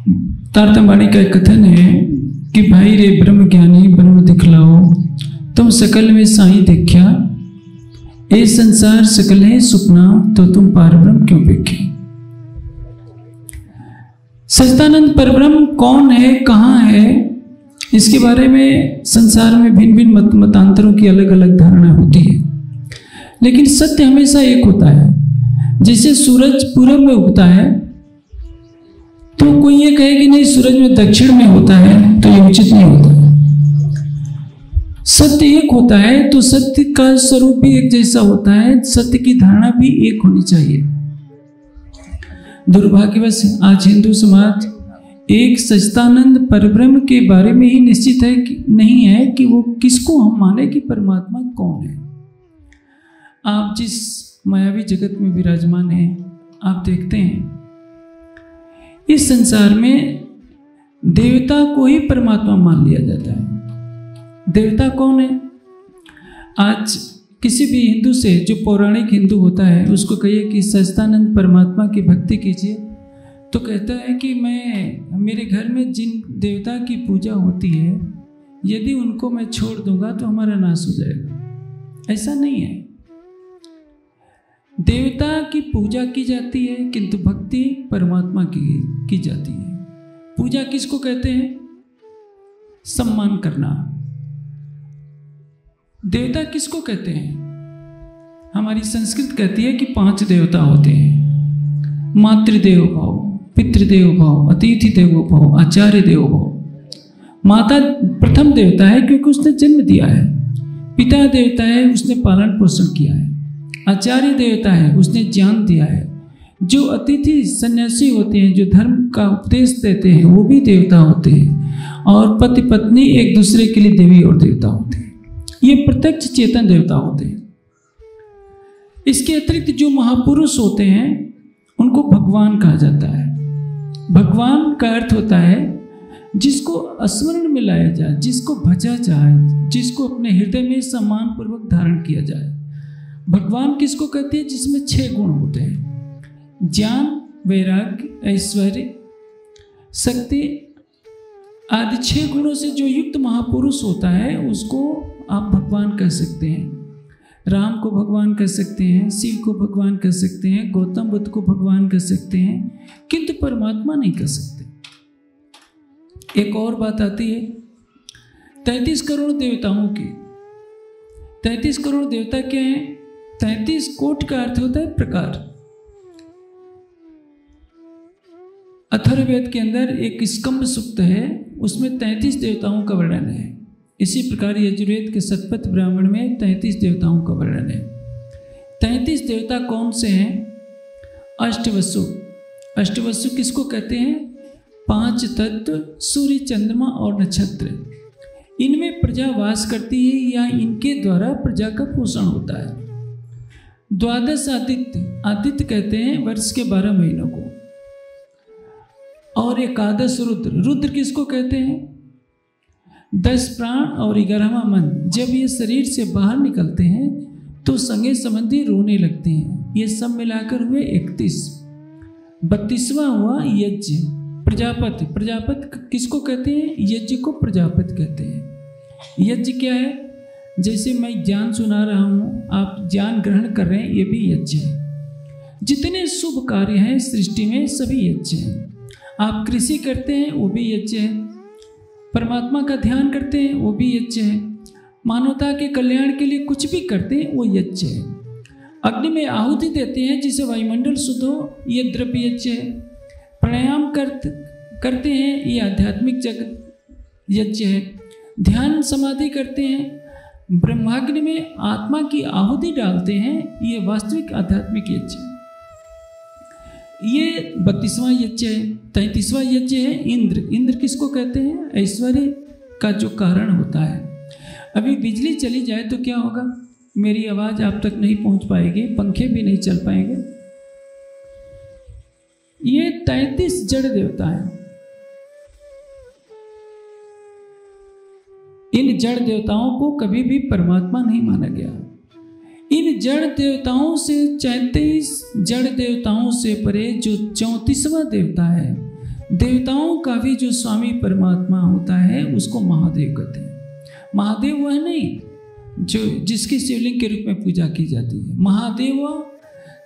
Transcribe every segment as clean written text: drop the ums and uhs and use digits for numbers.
तारतम्य का एक कथन है कि भाई रे ब्रह्म ज्ञानी ब्रह्म दिखलाओ, तुम सकल में साई देखा, ये संसार सकल है सुपना, तो तुम पारब्रह्म क्यों देखे। सच्चिदानंद परब्रह्म कौन है, कहाँ है, इसके बारे में संसार में भिन्न भिन्न मतांतरों की अलग अलग धारणा होती है, लेकिन सत्य हमेशा एक होता है। जैसे सूरज पूरब में उगता है तो कोई ये कहे कि नहीं सूरज में दक्षिण में होता है, तो ये उचित नहीं होता है। सत्य एक होता है तो सत्य का स्वरूप भी एक जैसा होता है, सत्य की धारणा भी एक होनी चाहिए। दुर्भाग्यवश आज हिंदू समाज एक सच्चिदानंद परब्रह्म के बारे में ही निश्चित है कि नहीं है कि वो किसको हम माने कि परमात्मा कौन है। आप जिस मायावी जगत में विराजमान हैं, आप देखते हैं इस संसार में देवता को ही परमात्मा मान लिया जाता है। देवता कौन है? आज किसी भी हिंदू से, जो पौराणिक हिंदू होता है, उसको कहिए कि सच्चिदानंद परमात्मा की भक्ति कीजिए, तो कहता है कि मेरे घर में जिन देवता की पूजा होती है, यदि उनको मैं छोड़ दूंगा तो हमारा नाश हो जाएगा। ऐसा नहीं है। देवता की पूजा की जाती है किंतु भक्ति परमात्मा की जाती है। पूजा किसको कहते हैं? सम्मान करना। देवता किसको कहते हैं? हमारी संस्कृत कहती है कि 5 देवता होते हैं। मातृदेव भाव, पितृदेव भाव, अतिथि देवो भाव, आचार्य देवो भाव। माता प्रथम देवता है क्योंकि उसने जन्म दिया है। पिता देवता है, उसने पालन पोषण किया है। आचार्य देवता है, उसने ज्ञान दिया है। जो अतिथि सन्यासी होते हैं, जो धर्म का उपदेश देते हैं, वो भी देवता होते हैं। और पति पत्नी एक दूसरे के लिए देवी और देवता होते हैं। ये प्रत्यक्ष चेतन देवता होते हैं। इसके अतिरिक्त जो महापुरुष होते हैं उनको भगवान कहा जाता है। भगवान का अर्थ होता है जिसको स्मरण में लाया जाए, जिसको भजा जाए, जिसको अपने हृदय में सम्मान पूर्वक धारण किया जाए। भगवान किसको कहते हैं? जिसमें 6 गुण होते हैं। ज्ञान, वैराग्य, ऐश्वर्य, शक्ति आदि 6 गुणों से जो युक्त महापुरुष होता है उसको आप भगवान कह सकते हैं। राम को भगवान कह सकते हैं, शिव को भगवान कह सकते हैं, गौतम बुद्ध को भगवान कह सकते हैं, किंतु परमात्मा नहीं कह सकते। एक और बात आती है 33 करोड़ देवताओं की। 33 करोड़ देवता क्या हैं? 33 कोट का अर्थ होता है प्रकार। अथर्ववेद के अंदर एक स्कंद सूक्त है, उसमें 33 देवताओं का वर्णन है। इसी प्रकार यजुर्वेद के शतपथ ब्राह्मण में 33 देवताओं का वर्णन है। 33 देवता कौन से हैं? अष्टवसु। अष्टवसु किसको कहते हैं? 5 तत्व, सूर्य, चंद्रमा और नक्षत्र। इनमें प्रजा वास करती है या इनके द्वारा प्रजा का पोषण होता है। 12 आदित्य, आदित्य कहते हैं वर्ष के 12 महीनों को। और 11 रुद्र, रुद्र किसको कहते हैं? 10 प्राण और 11वां मन। जब ये शरीर से बाहर निकलते हैं तो संगे संबंधी रोने लगते हैं। ये सब मिलाकर हुए 31। 32वां हुआ यज्ञ, प्रजापति। प्रजापति किसको कहते हैं? यज्ञ को प्रजापति कहते हैं। यज्ञ क्या है? जैसे मैं ज्ञान सुना रहा हूँ, आप ज्ञान ग्रहण कर रहे हैं, ये भी यज्ञ है। जितने शुभ कार्य हैं सृष्टि में सभी यज्ञ हैं। आप कृषि करते हैं, वो भी यज्ञ है। परमात्मा का ध्यान करते हैं, वो भी यज्ञ है। मानवता के कल्याण के लिए कुछ भी करते हैं, वो यज्ञ है। अग्नि में आहुति देते हैं जिससे वायुमंडल शुद्ध हो, ये द्रव्य यज्ञ है। प्राणायाम करते हैं, ये आध्यात्मिक जगत यज्ञ है। ध्यान समाधि करते हैं, ब्रह्माग्नि में आत्मा की आहुति डालते हैं, ये वास्तविक आध्यात्मिक यज्ञ है। ये 32वां यज्ञ है। 33वां यज्ञ है इंद्र। इंद्र किसको कहते हैं? ऐश्वर्य का जो कारण होता है। अभी बिजली चली जाए तो क्या होगा? मेरी आवाज आप तक नहीं पहुंच पाएगी, पंखे भी नहीं चल पाएंगे। ये 33 जड़ देवता हैं। इन जड़ देवताओं को कभी भी परमात्मा नहीं माना गया। इन जड़ देवताओं से 33 जड़ देवताओं से परे जो 34वां देवता है, देवताओं का भी जो स्वामी परमात्मा होता है उसको महादेव कहते हैं। महादेव वह नहीं जो जिसकी शिवलिंग के रूप में पूजा की जाती है। महादेव वह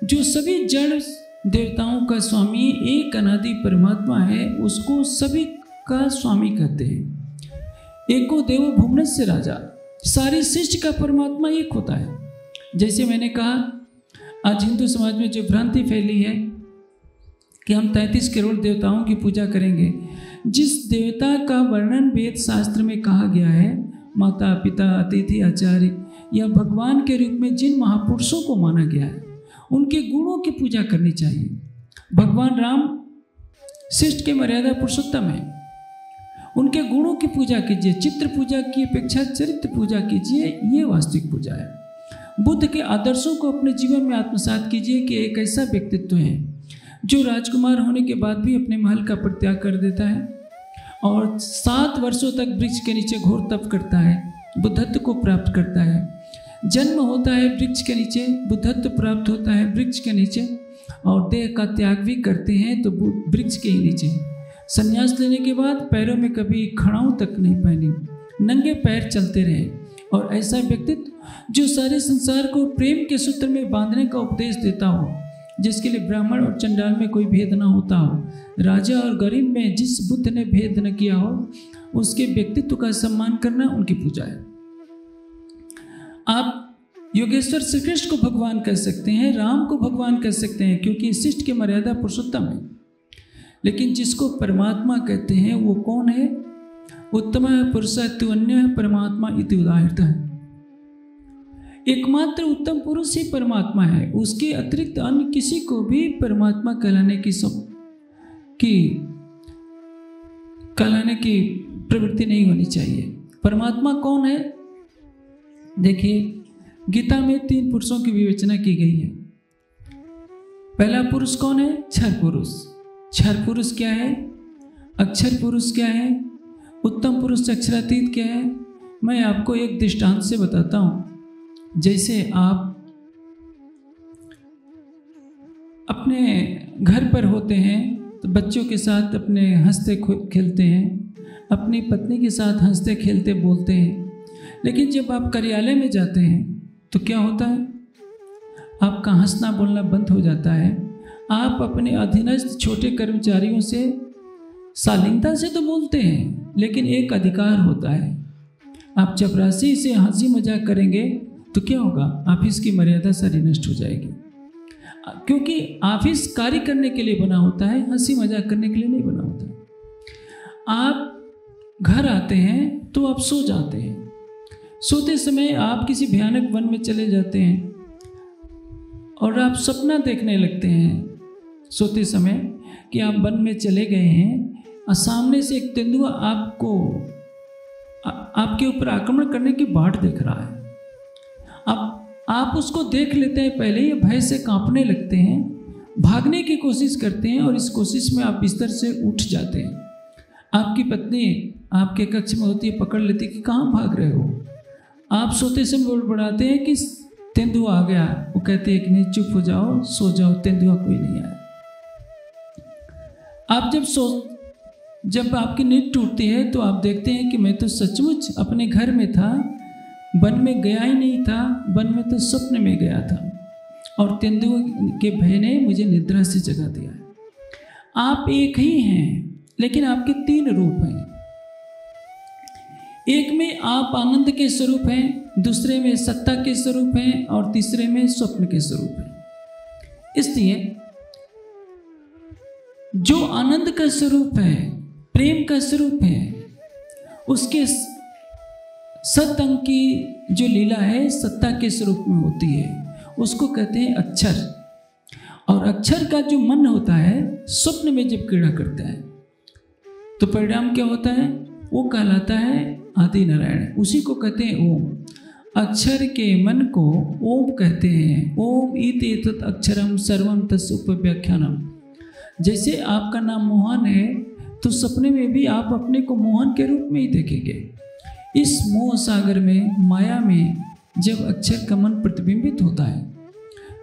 जो सभी जड़ देवताओं का स्वामी एक अनादि परमात्मा है, उसको सभी का स्वामी कहते हैं। एको देवो भुवनस्य राजा, सारी सृष्टि का परमात्मा एक होता है। जैसे मैंने कहा, आज हिंदू समाज में जो भ्रांति फैली है कि हम 33 करोड़ देवताओं की पूजा करेंगे। जिस देवता का वर्णन वेद शास्त्र में कहा गया है, माता पिता अतिथि आचार्य या भगवान के रूप में जिन महापुरुषों को माना गया है, उनके गुणों की पूजा करनी चाहिए। भगवान राम सृष्टि के मर्यादा पुरुषोत्तम है, उनके गुणों की पूजा कीजिए। चित्र पूजा की अपेक्षा चरित्र पूजा कीजिए, ये वास्तविक पूजा है। बुद्ध के आदर्शों को अपने जीवन में आत्मसात कीजिए कि एक ऐसा व्यक्तित्व है जो राजकुमार होने के बाद भी अपने महल का परित्याग कर देता है और 7 वर्षों तक वृक्ष के नीचे घोर तप करता है, बुद्धत्व को प्राप्त करता है। जन्म होता है वृक्ष के नीचे, बुद्धत्व प्राप्त होता है वृक्ष के नीचे, और देह का त्याग भी करते हैं तो वृक्ष के ही नीचे। संन्यास लेने के बाद पैरों में कभी खड़ाऊं तक नहीं पहनी, नंगे पैर चलते रहे। और ऐसा व्यक्तित्व जो सारे संसार को प्रेम के सूत्र में बांधने का उपदेश देता हो, जिसके लिए ब्राह्मण और चंडाल में कोई भेद न होता हो, राजा और गरीब में जिस बुद्ध ने भेद न किया हो, उसके व्यक्तित्व का सम्मान करना उनकी पूजा है। आप योगेश्वर श्री कृष्ण को भगवान कह सकते हैं, राम को भगवान कह सकते हैं, क्योंकि सृष्टि की मर्यादा पुरुषोत्तम है। लेकिन जिसको परमात्मा कहते हैं वो कौन है? उत्तम पुरुषस्तु अन्य परमात्मा इति उदाहृत है। एकमात्र उत्तम पुरुष ही परमात्मा है, उसके अतिरिक्त अन्य किसी को भी परमात्मा कहलाने की प्रवृत्ति नहीं होनी चाहिए। परमात्मा कौन है? देखिए, गीता में 3 पुरुषों की विवेचना की गई है। पहला पुरुष कौन है? क्षर पुरुष। क्षर पुरुष क्या है? अक्षर पुरुष क्या है? उत्तम पुरुष अक्षरातीत क्या है? मैं आपको एक दृष्टांत से बताता हूँ। जैसे आप अपने घर पर होते हैं तो बच्चों के साथ अपने हंसते खेलते हैं, अपनी पत्नी के साथ हंसते खेलते बोलते हैं। लेकिन जब आप कार्यालय में जाते हैं तो क्या होता है? आपका हंसना बोलना बंद हो जाता है। आप अपने अधीनस्थ छोटे कर्मचारियों से शालीनता से तो बोलते हैं, लेकिन एक अधिकार होता है। आप चपरासी से हंसी मजाक करेंगे तो क्या होगा? ऑफिस की मर्यादा सारी नष्ट हो जाएगी, क्योंकि ऑफिस कार्य करने के लिए बना होता है, हंसी मजाक करने के लिए नहीं बना होता। आप घर आते हैं तो आप सो जाते हैं। सोते समय आप किसी भयानक वन में चले जाते हैं और आप सपना देखने लगते हैं सोते समय कि आप वन में चले गए हैं और सामने से एक तेंदुआ आपके ऊपर आक्रमण करने की बाट देख रहा है। अब आप उसको देख लेते हैं, पहले ही भय से कांपने लगते हैं, भागने की कोशिश करते हैं और इस कोशिश में आप बिस्तर से उठ जाते हैं। आपकी पत्नी आपके कक्ष में होती है, पकड़ लेती कि कहाँ भाग रहे हो। आप सोते समय बोल बढ़ाते हैं कि तेंदुआ आ गया। वो कहते हैं कि नहीं, चुप हो जाओ, सो जाओ, तेंदुआ कोई नहीं आया। आप जब आपकी नींद टूटती है तो आप देखते हैं कि मैं तो सचमुच अपने घर में था, वन में गया ही नहीं था, वन में तो स्वप्न में गया था और तेंदुआ के भय ने मुझे निद्रा से जगा दिया। आप एक ही हैं, लेकिन आपके 3 रूप हैं। एक में आप आनंद के स्वरूप हैं, दूसरे में सत्ता के स्वरूप हैं और तीसरे में स्वप्न के स्वरूप हैं। इसलिए जो आनंद का स्वरूप है, प्रेम का स्वरूप है, उसके सतअंग की जो लीला है सत्ता के स्वरूप में होती है, उसको कहते हैं अक्षर। और अक्षर का जो मन होता है स्वप्न में जब क्रीड़ा करता है तो परिणाम क्या होता है? वो कहलाता है आदि नारायण, उसी को कहते हैं ओम। अक्षर के मन को ओम कहते हैं। ओम इति एतत् अक्षरम सर्वम तस्य उपव्याख्यानम। जैसे आपका नाम मोहन है तो सपने में भी आप अपने को मोहन के रूप में ही देखेंगे। इस मोह सागर में, माया में जब अक्षर का मन प्रतिबिंबित होता है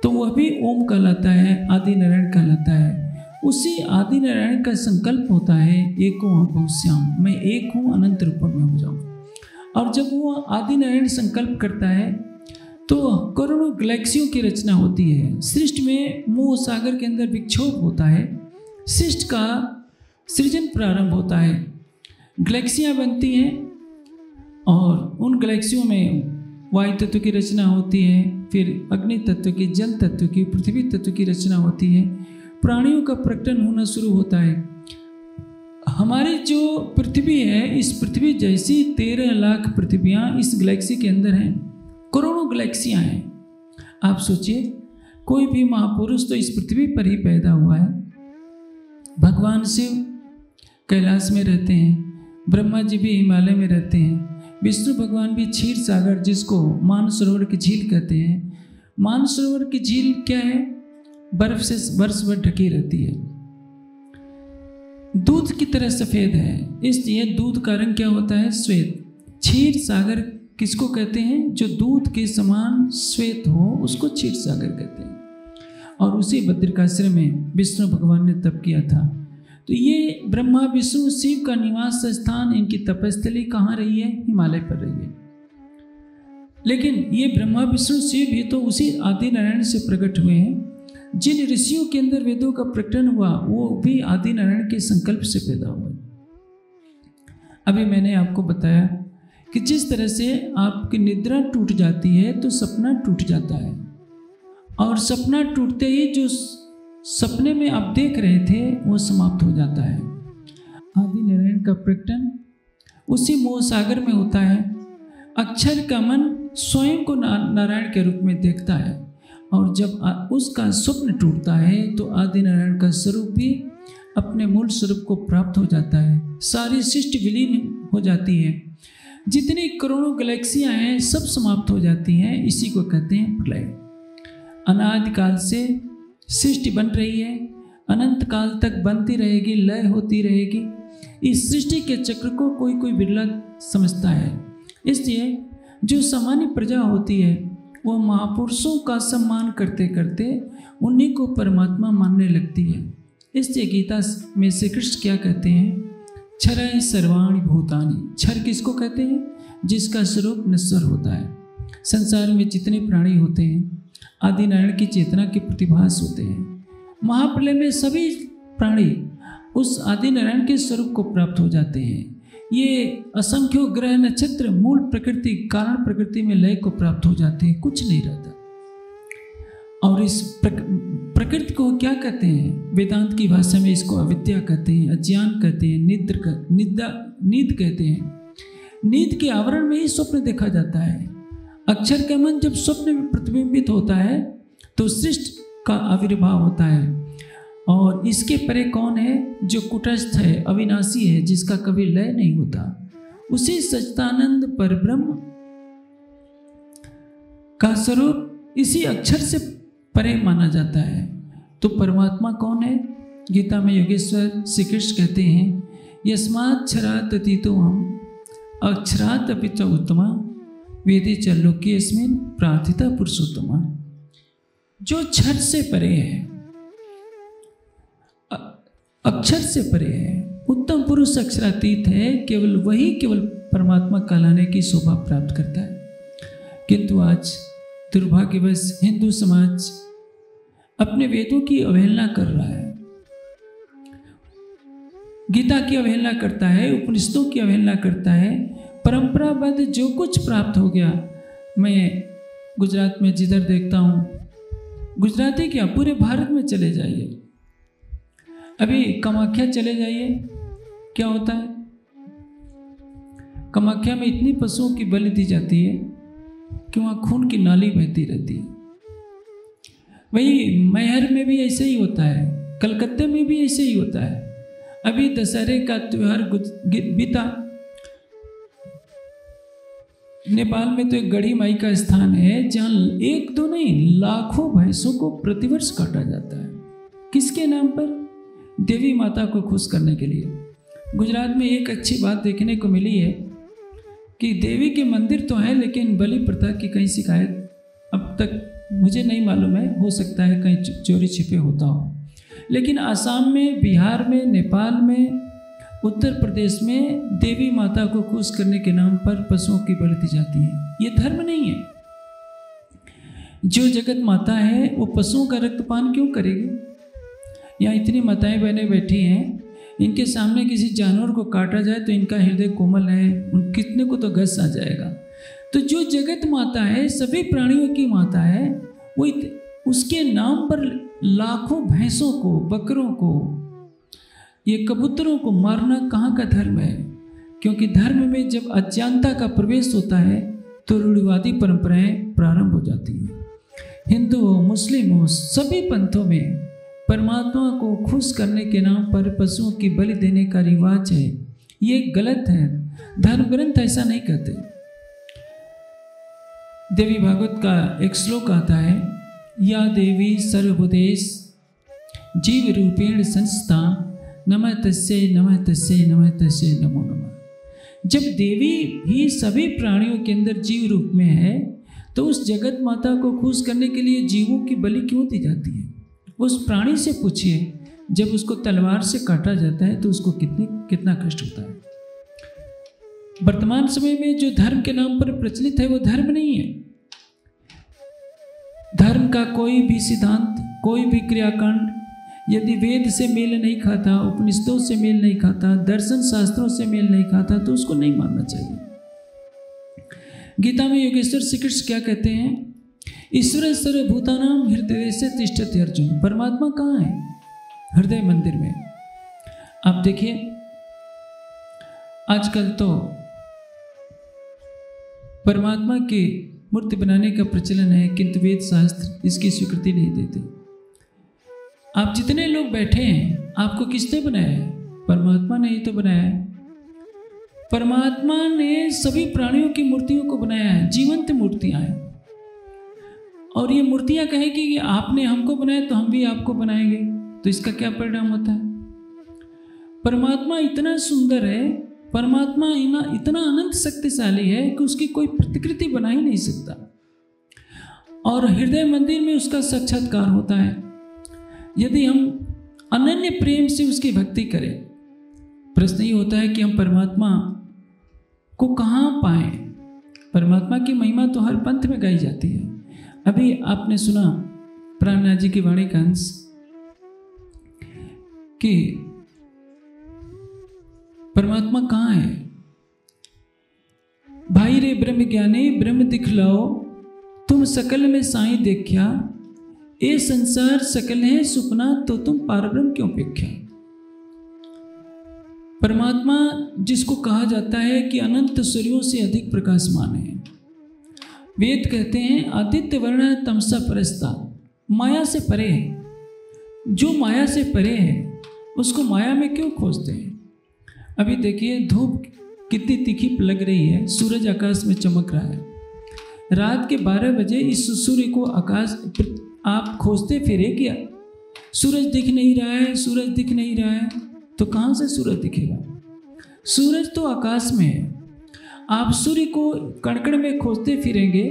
तो वह भी ओम कहलाता है, आदि नारायण कहलाता है। उसी आदि नारायण का संकल्प होता है एको अहम बहुश्याम, मैं एक हूँ अनंत रूपों में हो जाऊँ। और जब वो आदि नारायण संकल्प करता है तो करोड़ों गैलेक्सियों की रचना होती है। सृष्टि में मोह सागर के अंदर विक्षोभ होता है, सृष्टि का सृजन प्रारंभ होता है, गैलेक्सियाँ बनती हैं और उन गैलेक्सियों में वायु तत्व की रचना होती है, फिर अग्नि तत्व की, जल तत्व की, पृथ्वी तत्व की रचना होती है, प्राणियों का प्रकटन होना शुरू होता है। हमारी जो पृथ्वी है, इस पृथ्वी जैसी 13 लाख पृथ्वियाँ इस गैलेक्सी के अंदर हैं, करोड़ों गैलेक्सियाँ हैं। आप सोचिए, कोई भी महापुरुष तो इस पृथ्वी पर ही पैदा हुआ है। भगवान शिव कैलाश में रहते हैं, ब्रह्मा जी भी हिमालय में रहते हैं, विष्णु भगवान भी क्षीर सागर, जिसको मानसरोवर की झील कहते हैं। मानसरोवर की झील क्या है? बर्फ से वर्ष भर ढकी रहती है, दूध की तरह सफेद है, इसलिए दूध का रंग क्या होता है? श्वेत। क्षीर सागर किसको कहते हैं? जो दूध के समान श्वेत हो उसको क्षीर सागर कहते हैं। और उसी बद्रिकाश्रम में विष्णु भगवान ने तप किया था। तो ये ब्रह्मा विष्णु शिव का निवास स्थान, इनकी तपस्थली कहाँ रही है? हिमालय पर रही है। लेकिन ये ब्रह्मा विष्णु शिव भी तो उसी आदि नारायण से प्रकट हुए हैं। जिन ऋषियों के अंदर वेदों का प्रकटन हुआ वो भी आदि नारायण के संकल्प से पैदा हुए। अभी मैंने आपको बताया कि जिस तरह से आपकी निद्रा टूट जाती है तो सपना टूट जाता है, और सपना टूटते ही जो सपने में आप देख रहे थे वो समाप्त हो जाता है। आदि नारायण का प्रकटन उसी मोह सागर में होता है। अक्षर का मन स्वयं को नारायण के रूप में देखता है, और जब उसका स्वप्न टूटता है तो आदि नारायण का स्वरूप भी अपने मूल स्वरूप को प्राप्त हो जाता है। सारी सृष्टि विलीन हो जाती है, जितनी करोड़ों गैलेक्सियां हैं सब समाप्त हो जाती हैं। इसी को कहते हैं प्रलय। अनादिकाल से सृष्टि बन रही है, अनंत काल तक बनती रहेगी, लय होती रहेगी। इस सृष्टि के चक्र को कोई कोई बिरला समझता है, इसलिए जो सामान्य प्रजा होती है वो महापुरुषों का सम्मान करते करते उन्हीं को परमात्मा मानने लगती है। इसलिए गीता में श्री कृष्ण क्या कहते हैं? क्षरय सर्वाणि भूतानि। क्षर किसको कहते हैं? जिसका स्वरूप नश्वर होता है। संसार में जितने प्राणी होते हैं आदि नारायण की चेतना के प्रतिभास होते हैं। महाप्रलय में सभी प्राणी उस आदि नारायण के स्वरूप को प्राप्त हो जाते हैं। ये असंख्यों ग्रह नक्षत्र मूल प्रकृति कारण प्रकृति में लय को प्राप्त हो जाते हैं, कुछ नहीं रहता। और इस प्रकृति को क्या कहते हैं? वेदांत की भाषा में इसको अविद्या कहते हैं, अज्ञान कहते हैं, नींद कहते हैं। नींद के आवरण में ही स्वप्न देखा जाता है। अक्षर का मन जब स्वप्न में प्रतिबिंबित होता है तो सृष्टि का आविर्भाव होता है। और इसके परे कौन है? जो कुटस्थ है, अविनाशी है, जिसका कभी लय नहीं होता, उसी सच्चिदानंद परब्रह्म का स्वरूप इसी अक्षर से परे माना जाता है। तो परमात्मा कौन है? गीता में योगेश्वर श्री कृष्ण कहते हैं, यस्माक्षरात् अतीतो हम अक्षरात् अपि च उत्तमा वेदे च लोकेऽस्मिन् प्रार्थिता पुरुषोत्तमा। जो क्षर से परे है, अक्षर से परे है, उत्तम पुरुष अक्षरातीत है, केवल वही केवल परमात्मा कहलाने की शोभा प्राप्त करता है। किंतु आज दुर्भाग्यवश हिंदू समाज अपने वेदों की अवहेलना कर रहा है, गीता की अवहेलना करता है, उपनिषदों की अवहेलना करता है। परंपराबद्ध जो कुछ प्राप्त हो गया, मैं गुजरात में जिधर देखता हूँ, गुजराती क्या पूरे भारत में चले जाइए, अभी कामाख्या चले जाइए, क्या होता है? कामाख्या में इतनी पशुओं की बलि दी जाती है कि वहाँ खून की नाली बहती रहती है। वही मैहर में भी ऐसे ही होता है, कलकत्ते में भी ऐसे ही होता है। अभी दशहरे का त्योहार बीता, नेपाल में तो एक गढ़ी माई का स्थान है जहाँ एक दो नहीं लाखों भैंसों को प्रतिवर्ष काटा जाता है। किसके नाम पर? देवी माता को खुश करने के लिए। गुजरात में एक अच्छी बात देखने को मिली है कि देवी के मंदिर तो हैं लेकिन बलि प्रथा की कहीं शिकायत अब तक मुझे नहीं मालूम है, हो सकता है कहीं चोरी छिपे होता हो। लेकिन असम में, बिहार में, नेपाल में, उत्तर प्रदेश में देवी माता को खुश करने के नाम पर पशुओं की बलि दी जाती है। ये धर्म नहीं है। जो जगत माता है वो पशुओं का रक्तपान क्यों करेगी? यहाँ इतनी माताएं बहनें बैठी हैं, इनके सामने किसी जानवर को काटा जाए तो इनका हृदय कोमल है, उन कितने को तो गस आ जाएगा। तो जो जगत माता है, सभी प्राणियों की माता है, वो उसके नाम पर लाखों भैंसों को, बकरों को, ये कबूतरों को मारना कहाँ का धर्म है? क्योंकि धर्म में जब अज्ञानता का प्रवेश होता है तो रूढ़िवादी परंपराएं प्रारंभ हो जाती हैं। हिंदू हो, मुस्लिम हो, सभी पंथों में परमात्मा को खुश करने के नाम पर पशुओं की बलि देने का रिवाज है। ये गलत है। धर्म ग्रंथ ऐसा नहीं कहते। देवी भागवत का एक श्लोक आता है, या देवी सर्वभूतेश जीव रूपेण संस्था नमः तस्यै नमः तस्यै नमः तस्यै नमो नमः। जब देवी ही सभी प्राणियों के अंदर जीव रूप में है तो उस जगत माता को खुश करने के लिए जीवों की बलि क्यों दी जाती है? उस प्राणी से पूछिए, जब उसको तलवार से काटा जाता है तो उसको कितना कष्ट होता है। वर्तमान समय में जो धर्म के नाम पर प्रचलित है वो धर्म नहीं है। धर्म का कोई भी सिद्धांत, कोई भी क्रियाकांड यदि वेद से मेल नहीं खाता, उपनिषदों से मेल नहीं खाता, दर्शन शास्त्रों से मेल नहीं खाता तो उसको नहीं मानना चाहिए। गीता में योगेश्वर श्री कृष्ण क्या कहते हैं? ईश्वर सर्वभूतानां हृदय से तिष्ठति अर्जुन। परमात्मा कहाँ है? हृदय मंदिर में। आप देखिए, आजकल तो परमात्मा की मूर्ति बनाने का प्रचलन है, किंतु वेद शास्त्र इसकी स्वीकृति नहीं देते। आप जितने लोग बैठे हैं, आपको किसने बनाया है? परमात्मा ने ही तो बनाया है। परमात्मा ने सभी प्राणियों की मूर्तियों को बनाया है, जीवंत मूर्तियां हैं। और ये मूर्तियां कहेगी कि आपने हमको बनाया तो हम भी आपको बनाएंगे, तो इसका क्या परिणाम होता है? परमात्मा इतना सुंदर है, परमात्मा इतना अनंत शक्तिशाली है कि उसकी कोई प्रतिकृति बना ही नहीं सकता। और हृदय मंदिर में उसका साक्षात्कार होता है। यदि हम अनन्य प्रेम से उसकी भक्ति करें, प्रश्न ये होता है कि हम परमात्मा को कहाँ पाएं? परमात्मा की महिमा तो हर पंथ में गाई जाती है। अभी आपने सुना प्राणनाथ जी की वाणी का अंश कि परमात्मा कहाँ है? भाई रे ब्रह्म ज्ञानी ब्रह्म दिखलाओ, तुम सकल में साईं देखा, ये संसार सकल है सुपना, तो तुम पारब्रह्म क्यों पेख्या। परमात्मा जिसको कहा जाता है कि अनंत सूर्यों से अधिक प्रकाशमान है। वेद कहते हैं आदित्य वर्ण तमसा परस्ता, माया से परे है। जो माया से परे है उसको माया में क्यों खोजते हैं? अभी देखिए धूप कितनी तीखी लग रही है, सूरज आकाश में चमक रहा है। रात के 12 बजे इस सूर्य को आकाश आप खोजते फिरे क्या? सूरज दिख नहीं रहा है, सूरज दिख नहीं रहा है, तो कहाँ से सूरज दिखेगा? सूरज तो आकाश में है। आप सूर्य को कण-कण में खोजते फिरेंगे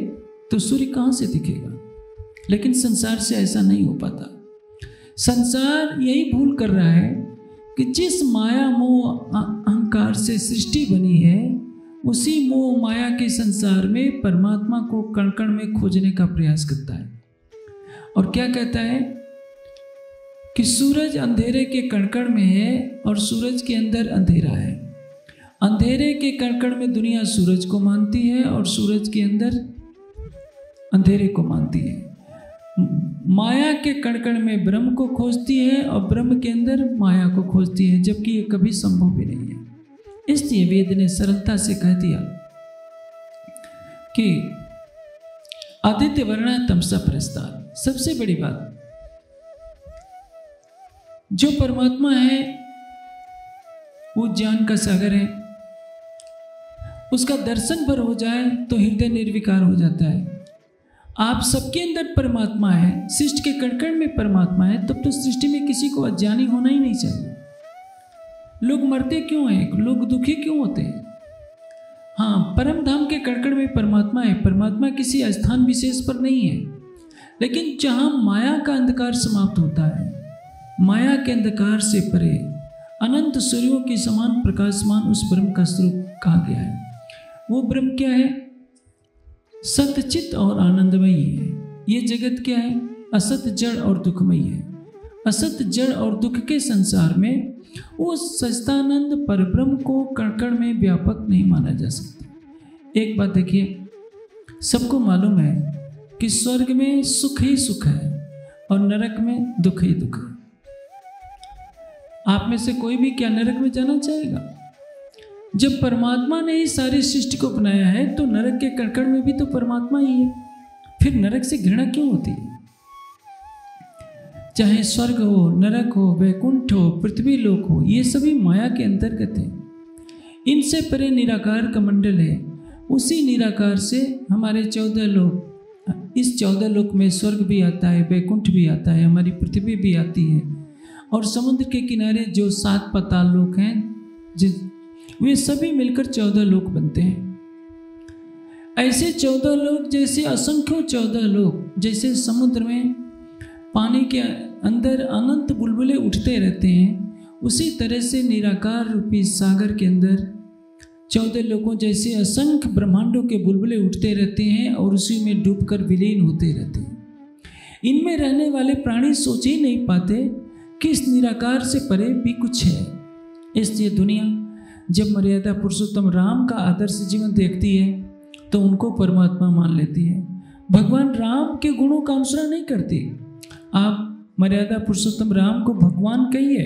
तो सूर्य कहाँ से दिखेगा? लेकिन संसार से ऐसा नहीं हो पाता। संसार यही भूल कर रहा है कि जिस माया मोह अहंकार से सृष्टि बनी है, उसी मोह माया के संसार में परमात्मा को कण-कण में खोजने का प्रयास करता है। और क्या कहता है कि सूरज अंधेरे के कण-कण में है और सूरज के अंदर अंधेरा है। अंधेरे के कण-कण में दुनिया सूरज को मानती है और सूरज के अंदर अंधेरे को मानती है। माया के कण-कण में ब्रह्म को खोजती है और ब्रह्म के अंदर माया को खोजती है, जबकि ये कभी संभव भी नहीं है। इसलिए वेद ने सरलता से कह दिया कि आदित्य वर्ण तमसा प्रस्तार। सबसे बड़ी बात, जो परमात्मा है वो ज्ञान का सागर है। उसका दर्शन भर हो जाए तो हृदय निर्विकार हो जाता है। आप सबके अंदर परमात्मा है, सृष्टि के कण-कण में परमात्मा है, तब तो सृष्टि में किसी को अज्ञानी होना ही नहीं चाहिए। लोग मरते क्यों हैं? लोग दुखी क्यों होते हैं? हाँ, परम धाम के कण-कण में परमात्मा है। परमात्मा किसी स्थान विशेष पर नहीं है, लेकिन जहाँ माया का अंधकार समाप्त होता है, माया के अंधकार से परे अनंत सूर्यों के समान प्रकाशमान उस ब्रह्म का स्वरूप कहा गया है। वो ब्रह्म क्या है? सतचित और आनंदमयी है। ये जगत क्या है? असत, जड़ और दुखमयी है। असत, जड़ और दुख के संसार में वो सच्चिदानंद परब्रह्म को कण कण में व्यापक नहीं माना जा सकता। एक बात देखिए, सबको मालूम है कि स्वर्ग में सुख ही सुख है और नरक में दुख ही दुख है। आप में से कोई भी क्या नरक में जाना चाहेगा? जब परमात्मा ने ही सारी सृष्टि को बनाया है तो नरक के कण में भी तो परमात्मा ही है, फिर नरक से घृणा क्यों होती है? चाहे स्वर्ग हो, नरक हो, वैकुंठ हो, पृथ्वी लोक हो, ये सभी माया के अंतर्गत है। इनसे परे निराकार का मंडल है। उसी निराकार से हमारे 14 लोक, इस 14 लोक में स्वर्ग भी आता है, वैकुंठ भी आता है, हमारी पृथ्वी भी आती है, और समुद्र के किनारे जो 7 पाताल लोक हैं, वे सभी मिलकर 14 लोक बनते हैं। ऐसे 14 लोक जैसे असंख्यों 14 लोक, जैसे समुद्र में पानी के अंदर अनंत बुलबुले उठते रहते हैं, उसी तरह से निराकार रूपी सागर के अंदर 14 लोकों जैसे असंख्य ब्रह्मांडों के बुलबुले उठते रहते हैं और उसी में डूबकर विलीन होते रहते हैं। इनमें रहने वाले प्राणी सोच ही नहीं पाते कि इस निराकार से परे भी कुछ है। इसलिए दुनिया जब मर्यादा पुरुषोत्तम राम का आदर्श जीवन देखती है तो उनको परमात्मा मान लेती है। भगवान राम के गुणों का अनुसरण नहीं करती। आप मर्यादा पुरुषोत्तम राम को भगवान कहिए,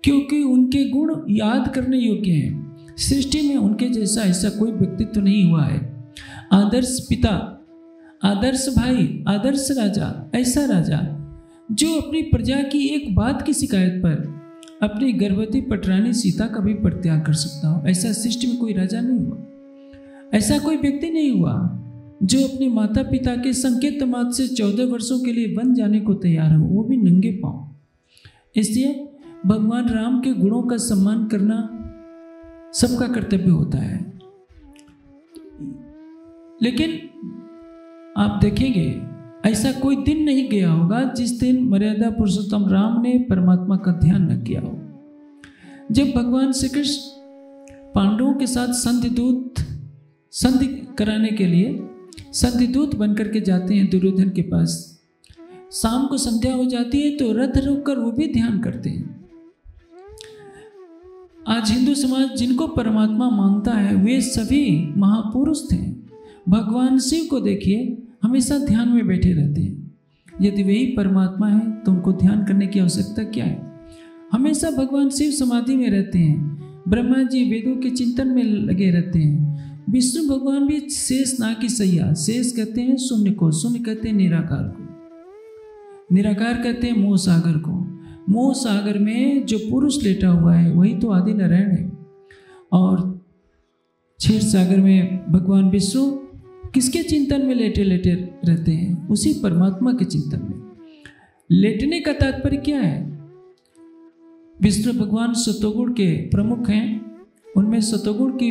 क्योंकि उनके गुण याद करने योग्य हैं। सृष्टि में उनके जैसा ऐसा कोई व्यक्तित्व नहीं हुआ है। आदर्श पिता, आदर्श भाई, आदर्श राजा, ऐसा राजा जो अपनी प्रजा की एक बात की शिकायत पर अपनी गर्भवती पटरानी सीता का भी परित्याग कर सकता हो, ऐसा सृष्टि में कोई राजा नहीं हुआ। ऐसा कोई व्यक्ति नहीं हुआ जो अपने माता पिता के संकेत मात्र से 14 वर्षों के लिए वन जाने को तैयार हो, वो भी नंगे पांव। इसलिए भगवान राम के गुणों का सम्मान करना सबका कर्तव्य होता है। लेकिन आप देखेंगे ऐसा कोई दिन नहीं गया होगा जिस दिन मर्यादा पुरुषोत्तम राम ने परमात्मा का ध्यान न किया हो। जब भगवान श्री कृष्ण पांडवों के साथ संधि कराने के लिए संधिदूत बनकर के जाते हैं दुर्योधन के पास, शाम को संध्या हो जाती है तो रथ रोककर वो भी ध्यान करते हैं। आज हिंदू समाज जिनको परमात्मा मानता है वे सभी महापुरुष थे। भगवान शिव को देखिए, हमेशा ध्यान में बैठे रहते हैं। यदि वही परमात्मा है तो उनको ध्यान करने की आवश्यकता क्या है? हमेशा भगवान शिव समाधि में रहते हैं। ब्रह्मा जी वेदों के चिंतन में लगे रहते हैं। विष्णु भगवान भी शेष ना की सैया, शेष कहते हैं शून्य को, शून्य कहते हैं निराकार को, निराकार कहते हैं मोह सागर को। मोह सागर में जो पुरुष लेटा हुआ है वही तो आदि नारायण है। और क्षीर सागर में भगवान विष्णु किसके चिंतन में लेटे लेटे रहते हैं? उसी परमात्मा के चिंतन में। लेटने का तात्पर्य क्या है? विष्णु भगवान सतोगुण के प्रमुख हैं, उनमें सतोगुण की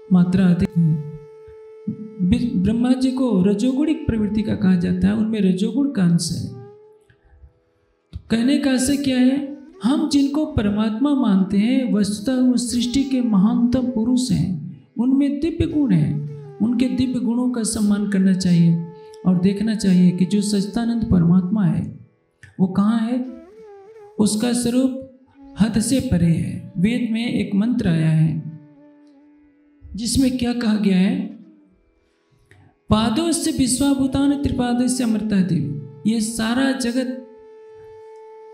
मात्रा अधिक है। ब्रह्मा जी को रजोगुणिक प्रवृत्ति का कहा जाता है, उनमें रजोगुण का अंश है। कहने का आशय क्या है? हम जिनको परमात्मा मानते हैं वस्तुतः वो सृष्टि के महानतम पुरुष हैं, उनमें दिव्य गुण हैं। उनके दिव्य गुणों का सम्मान करना चाहिए और देखना चाहिए कि जो सच्चिदानंद परमात्मा है वो कहाँ है। उसका स्वरूप हद से परे है। वेद में एक मंत्र आया है जिसमें क्या कहा गया है? पादों से विश्वाभूतान त्रिपाद से अमृता देवी। ये सारा जगत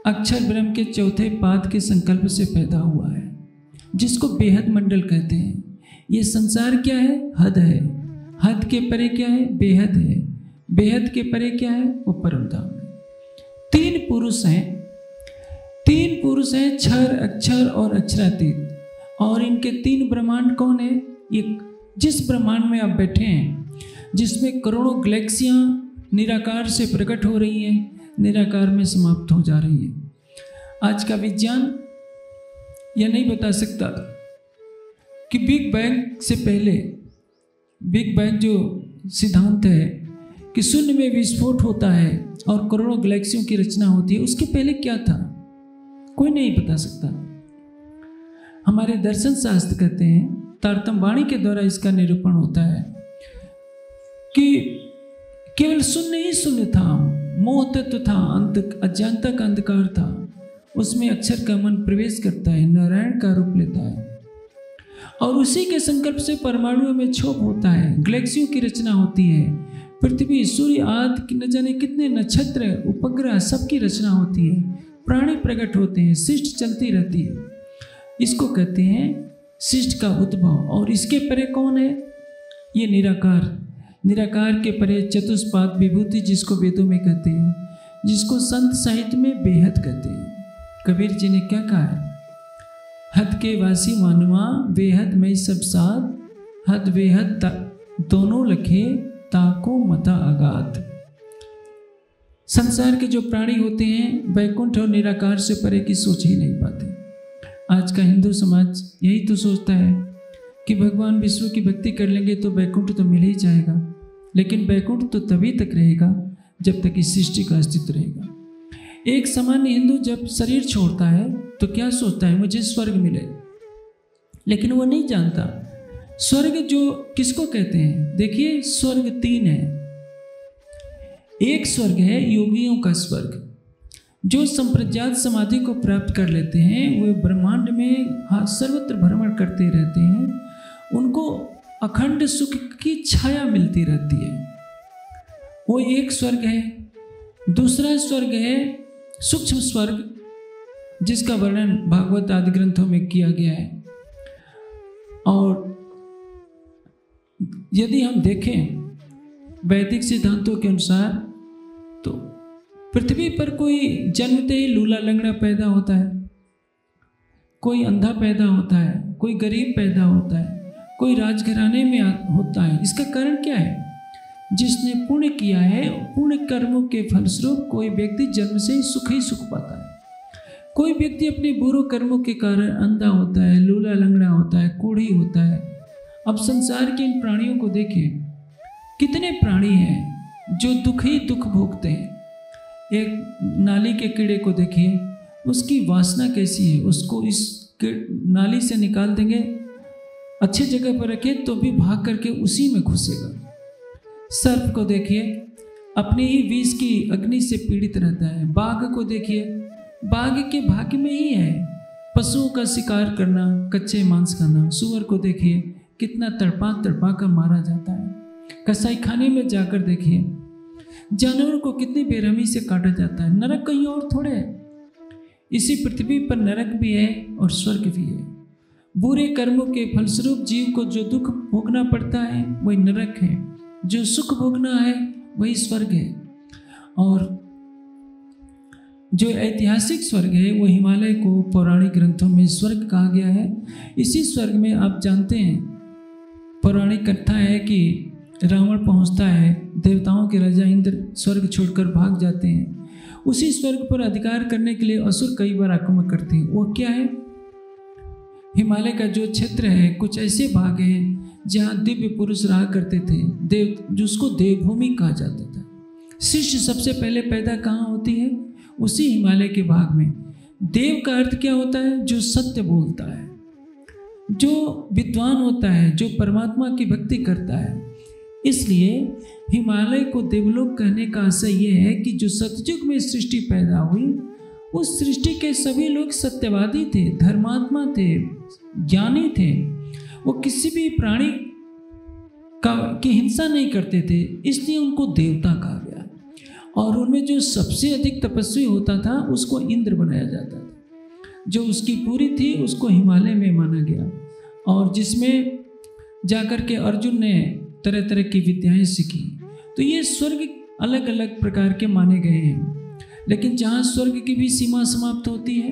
अक्षर ब्रह्म के चौथे पाद के संकल्प से पैदा हुआ है, जिसको बेहद मंडल कहते हैं। ये संसार क्या है? हद है। हद के परे क्या है? बेहद है। बेहद के परे क्या है? वो परम धाम है। 3 पुरुष हैं, 3 पुरुष हैं, क्षर, अक्षर और अक्षरातीत। और इनके 3 ब्रह्मांड कौन है? ये जिस ब्रह्मांड में आप बैठे हैं, जिसमें करोड़ों गैलेक्सियां निराकार से प्रकट हो रही हैं, निराकार में समाप्त हो जा रही हैं। आज का विज्ञान यह नहीं बता सकता कि बिग बैंग से पहले, बिग बैंग जो सिद्धांत है कि शून्य में विस्फोट होता है और करोड़ों गैलेक्सियों की रचना होती है, उसके पहले क्या था? कोई नहीं बता सकता। हमारे दर्शन शास्त्र कहते हैं, तारतम्य वाणी के द्वारा इसका निरूपण होता है कि केवल शून्य ही शून्य था, मोह तत्व था, अंत अज्ञानता का अंधकार था, उसमें अक्षर का मन प्रवेश करता है, नारायण का रूप लेता है और उसी के संकल्प से परमाणुओं में क्षोभ होता है, गैलेक्सियों की रचना होती है, पृथ्वी सूर्य आदि न जाने कितने नक्षत्र उपग्रह सबकी रचना होती है, प्राणी प्रकट होते हैं, सृष्टि चलती रहती है। इसको कहते हैं सृष्टि का उद्भव। और इसके परे कौन है? ये निराकार। निराकार के परे चतुष्पाद विभूति जिसको वेदों में कहते हैं, जिसको संत साहित्य में बेहद कहते हैं। कबीर जी ने क्या कहा है? हद के वासी मानवा बेहद में सब साथ, हद बेहद दोनों लखे ताको मता अगाध। संसार के जो प्राणी होते हैं वैकुंठ और निराकार से परे की सोच ही नहीं पाते। आज का हिंदू समाज यही तो सोचता है कि भगवान विष्णु की भक्ति कर लेंगे तो वैकुंठ तो मिल ही जाएगा, लेकिन वैकुंठ तो तभी तक रहेगा जब तक इस सृष्टि का अस्तित्व रहेगा। एक सामान्य हिंदू जब शरीर छोड़ता है तो क्या सोचता है? मुझे स्वर्ग मिले, लेकिन वो नहीं जानता स्वर्ग जो किसको कहते हैं। देखिए, स्वर्ग तीन है। एक स्वर्ग है योगियों का स्वर्ग, जो संप्रज्ञात समाधि को प्राप्त कर लेते हैं, वे ब्रह्मांड में सर्वत्र भ्रमण करते रहते हैं, उनको अखंड सुख की छाया मिलती रहती है। वो एक स्वर्ग है। दूसरा स्वर्ग है सूक्ष्म स्वर्ग, जिसका वर्णन भागवत आदि ग्रंथों में किया गया है। और यदि हम देखें वैदिक सिद्धांतों के अनुसार तो पृथ्वी पर कोई जन्मते ही लूला लंगड़ा पैदा होता है, कोई अंधा पैदा होता है, कोई गरीब पैदा होता है, कोई राजघराने में होता है। इसका कारण क्या है? जिसने पुण्य किया है, पुण्य कर्मों के फलस्वरूप कोई व्यक्ति जन्म से ही सुख पाता है। कोई व्यक्ति अपने बुरे कर्मों के कारण अंधा होता है, लूला लंगड़ा होता है, कोढ़ी होता है। अब संसार के इन प्राणियों को देखिए, कितने प्राणी हैं जो दुख ही दुख भोगते हैं। एक नाली के कीड़े को देखिए, उसकी वासना कैसी है, उसको इस नाली से निकाल देंगे, अच्छी जगह पर रखें तो भी भाग करके उसी में घुसेगा। सर्प को देखिए, अपने ही विष की अग्नि से पीड़ित रहता है। बाघ को देखिए, बाघ के भाग्य में ही है पशुओं का शिकार करना, कच्चे मांस खाना। सुअर को देखिए, कितना तड़पा तड़पा कर मारा जाता है। कसाई खाने में जाकर देखिए, जानवरों को कितनी बेरहमी से काटा जाता है। नरक कहीं और थोड़े है। इसी पृथ्वी पर नरक भी है और स्वर्ग भी है। बुरे कर्मों के फलस्वरूप जीव को जो दुख भोगना पड़ता है वही नरक है, जो सुख भोगना है वही स्वर्ग है। और जो ऐतिहासिक स्वर्ग है वो हिमालय को पौराणिक ग्रंथों में स्वर्ग कहा गया है। इसी स्वर्ग में आप जानते हैं, पौराणिक कथा है कि रावण पहुंचता है, देवताओं के राजा इंद्र स्वर्ग छोड़कर भाग जाते हैं। उसी स्वर्ग पर अधिकार करने के लिए असुर कई बार आक्रमण करते हैं। वो क्या है? हिमालय का जो क्षेत्र है, कुछ ऐसे भाग हैं जहाँ दिव्य पुरुष रहा करते थे, देव, जिसको देवभूमि कहा जाता था। शिष्य सबसे पहले पैदा कहाँ होती है? उसी हिमालय के भाग में। देव का अर्थ क्या होता है? जो सत्य बोलता है, जो विद्वान होता है, जो परमात्मा की भक्ति करता है। इसलिए हिमालय को देवलोक कहने का आशय यह है कि जो सतयुग में सृष्टि पैदा हुई, उस सृष्टि के सभी लोग सत्यवादी थे, धर्मात्मा थे, ज्ञानी थे। वो किसी भी प्राणी की हिंसा नहीं करते थे, इसलिए उनको देवता कहा गया। और उनमें जो सबसे अधिक तपस्वी होता था उसको इंद्र बनाया जाता था। जो उसकी पूरी थी उसको हिमालय में माना गया, और जिसमें जाकर के अर्जुन ने तरह तरह की विद्याएं सीखी। तो ये स्वर्ग अलग अलग प्रकार के माने गए हैं। लेकिन जहाँ स्वर्ग की भी सीमा समाप्त होती है,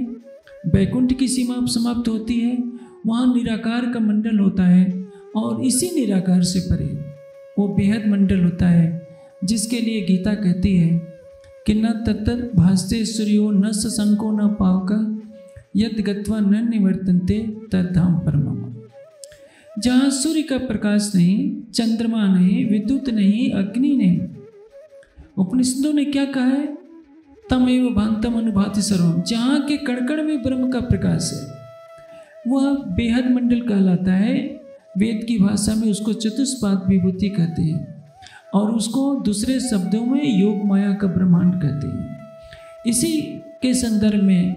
वैकुंठ की सीमा समाप्त होती है, वहाँ निराकार का मंडल होता है। और इसी निराकार से परे वो बेहद मंडल होता है, जिसके लिए गीता कहती है कि न तत्तर भास्ते सूर्यो न सशंको न पावका यद गत्वा न निवर्तन्ते तद्धाम परमम। जहाँ सूर्य का प्रकाश नहीं, चंद्रमा नहीं, विद्युत नहीं, अग्नि नहीं। उपनिषदों ने क्या कहा है? तमेव भान्तम अनुभाति सर्वम, जहाँ के कण कण में ब्रह्म का प्रकाश है, वह बेहद मंडल कहलाता है। वेद की भाषा में उसको चतुष्पाद विभूति कहते हैं और उसको दूसरे शब्दों में योग माया का ब्रह्मांड कहते हैं। इसी के संदर्भ में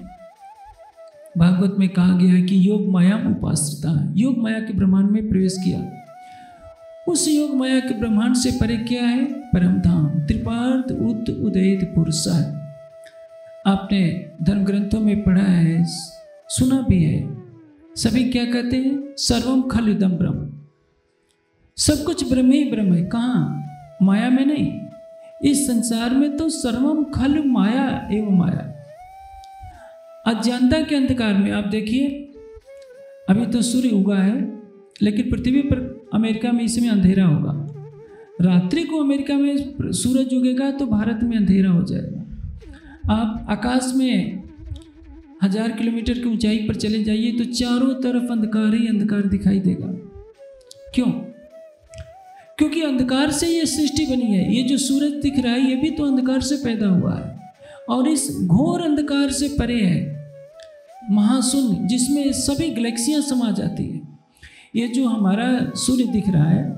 भागवत में कहा गया है कि योग माया उपाश्रिता, योग माया के ब्रह्मांड में प्रवेश किया। उस योग माया के ब्रह्मांड से परे क्या है? परम धाम, त्रिपार्थ उद उदयित पुरुष। आपने धर्म ग्रंथों में पढ़ा है, सुना भी है। सभी क्या कहते हैं? सर्वम खल इदम ब्रह्म, सब कुछ ब्रह्म ही ब्रह्म है। कहाँ? माया में नहीं। इस संसार में तो सर्वम खल माया एवं माया। अज्ञानता के अंधकार में आप देखिए, अभी तो सूर्य उगा है, लेकिन पृथ्वी पर अमेरिका में इसमें अंधेरा होगा। रात्रि को अमेरिका में सूरज उगेगा तो भारत में अंधेरा हो जाएगा। आप आकाश में 1000 किलोमीटर की ऊंचाई पर चले जाइए तो चारों तरफ अंधकार ही अंधकार दिखाई देगा। क्यों? क्योंकि अंधकार से ये सृष्टि बनी है। ये जो सूरज दिख रहा है ये भी तो अंधकार से पैदा हुआ है और इस घोर अंधकार से परे है महाशून्य, जिसमें सभी गैलेक्सियां समा जाती है। ये जो हमारा सूर्य दिख रहा है,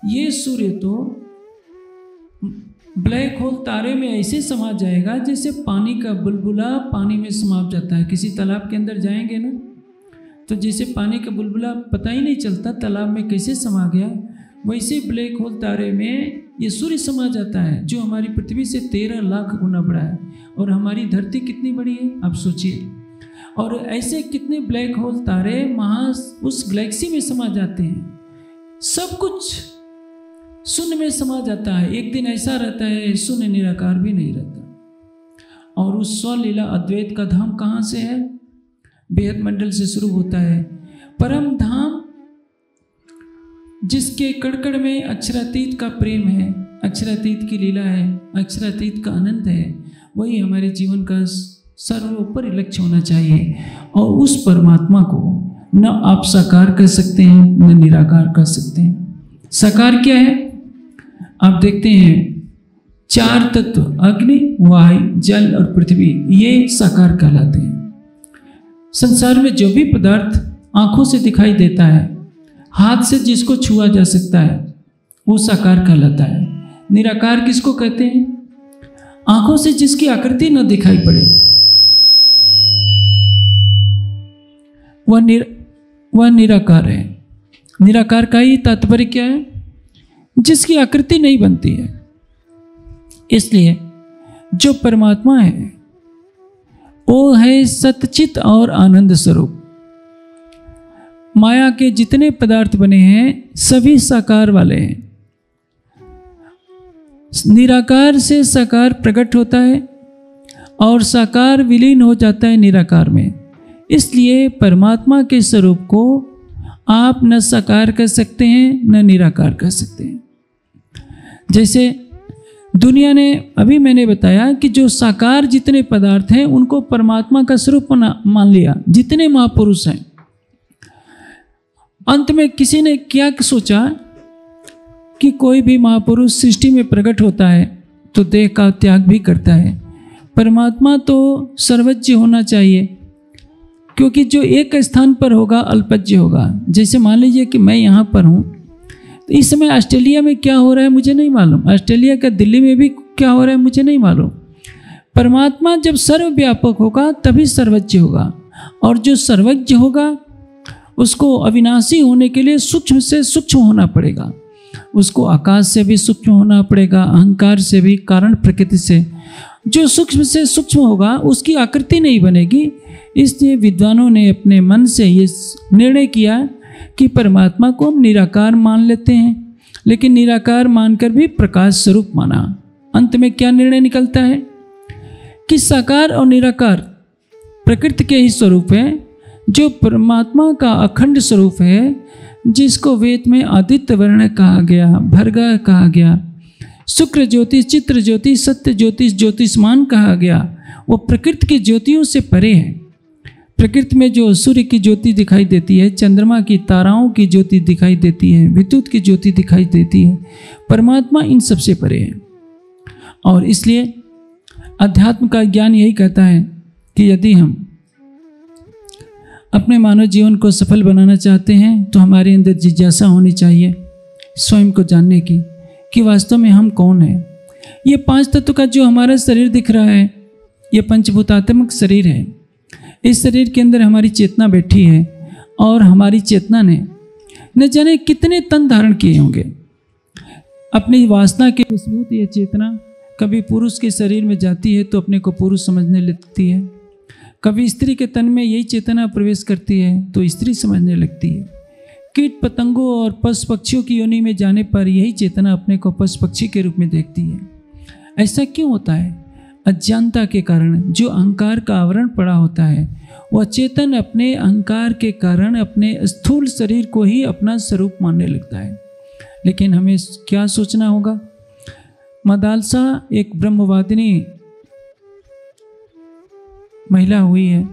ये सूर्य तो ब्लैक होल तारे में ऐसे समा जाएगा जैसे पानी का बुलबुला पानी में समा जाता है। किसी तालाब के अंदर जाएंगे ना तो जैसे पानी का बुलबुला पता ही नहीं चलता तालाब में कैसे समा गया, वैसे ब्लैक होल तारे में ये सूर्य समा जाता है, जो हमारी पृथ्वी से 13 लाख गुना बड़ा है। और हमारी धरती कितनी बड़ी है आप सोचिए। और ऐसे कितने ब्लैक होल तारे उस गैलेक्सी में समा जाते हैं। सब कुछ शून्य में समा जाता है। एक दिन ऐसा रहता है शून्य निराकार भी नहीं रहता। और उस स्वलीला अद्वैत का धाम कहाँ से है? बेहद मंडल से शुरू होता है। परम धाम जिसके कड़कड़ में अक्षरातीत का प्रेम है, अक्षरातीत की लीला है, अक्षरातीत का आनंद है, वही हमारे जीवन का सर्वोपरि लक्ष्य होना चाहिए। और उस परमात्मा को न आप साकार कर सकते हैं न निराकार कर सकते हैं। साकार क्या है? आप देखते हैं 4 तत्व अग्नि, वायु, जल और पृथ्वी, ये साकार कहलाते हैं। संसार में जो भी पदार्थ आंखों से दिखाई देता है, हाथ से जिसको छुआ जा सकता है, वो साकार कहलाता है। निराकार किसको कहते हैं? आंखों से जिसकी आकृति न दिखाई पड़े, वह निराकार है। निराकार का ही तात्पर्य क्या है? जिसकी आकृति नहीं बनती है। इसलिए जो परमात्मा है वो है सतचित और आनंद स्वरूप। माया के जितने पदार्थ बने हैं सभी साकार वाले हैं। निराकार से साकार प्रकट होता है और साकार विलीन हो जाता है निराकार में। इसलिए परमात्मा के स्वरूप को आप न साकार कर सकते हैं न निराकार कर सकते हैं। जैसे दुनिया ने, अभी मैंने बताया कि जो साकार जितने पदार्थ हैं उनको परमात्मा का स्वरूप मान लिया, जितने महापुरुष हैं। अंत में किसी ने क्या सोचा कि कोई भी महापुरुष सृष्टि में प्रकट होता है तो देह का त्याग भी करता है। परमात्मा तो सर्वज्ञ होना चाहिए, क्योंकि जो एक स्थान पर होगा अल्पज्ञ होगा। जैसे मान लीजिए कि मैं यहाँ पर हूँ, तो इस समय ऑस्ट्रेलिया में क्या हो रहा है मुझे नहीं मालूम, ऑस्ट्रेलिया का दिल्ली में भी क्या हो रहा है मुझे नहीं मालूम। परमात्मा जब सर्वव्यापक होगा तभी सर्वज्ञ होगा, और जो सर्वज्ञ होगा उसको अविनाशी होने के लिए सूक्ष्म से सूक्ष्म होना पड़ेगा। उसको आकाश से भी सूक्ष्म होना पड़ेगा, अहंकार से भी, कारण प्रकृति से। जो सूक्ष्म से सूक्ष्म होगा उसकी आकृति नहीं बनेगी। इसलिए विद्वानों ने अपने मन से ये निर्णय किया कि परमात्मा को हम निराकार मान लेते हैं, लेकिन निराकार मानकर भी प्रकाश स्वरूप माना। अंत में क्या निर्णय निकलता है कि साकार और निराकार प्रकृति के ही स्वरूप है। जो परमात्मा का अखंड स्वरूप है, जिसको वेद में आदित्य वर्ण कहा गया, भर्गा कहा गया, शुक्र ज्योतिष, चित्र ज्योतिष, सत्य ज्योतिष, ज्योतिषमान कहा गया, वो प्रकृति की ज्योतियों से परे है। प्रकृति में जो सूर्य की ज्योति दिखाई देती है, चंद्रमा की, ताराओं की ज्योति दिखाई देती है, विद्युत की ज्योति दिखाई देती है, परमात्मा इन सबसे परे है। और इसलिए अध्यात्म का ज्ञान यही कहता है कि यदि हम अपने मानव जीवन को सफल बनाना चाहते हैं तो हमारे अंदर जिज्ञासा होनी चाहिए स्वयं को जानने की कि वास्तव में हम कौन हैं। ये 5 तत्व का जो हमारा शरीर दिख रहा है, ये पंचभूतात्मक शरीर है। इस शरीर के अंदर हमारी चेतना बैठी है और हमारी चेतना ने न जाने कितने तन धारण किए होंगे। अपनी वासना के वशीभूत ये चेतना कभी पुरुष के शरीर में जाती है तो अपने को पुरुष समझने लगती है, कभी स्त्री के तन में यही चेतना प्रवेश करती है तो स्त्री समझने लगती है। कीट पतंगों और पशु पक्षियों की योनि में जाने पर यही चेतना अपने को पशु पक्षी के रूप में देखती है। ऐसा क्यों होता है? अज्ञानता के कारण जो अहंकार का आवरण पड़ा होता है, वह चेतन अपने अहंकार के कारण अपने स्थूल शरीर को ही अपना स्वरूप मानने लगता है। लेकिन हमें क्या सोचना होगा? मदालसा एक ब्रह्मवादिनी महिला हुई है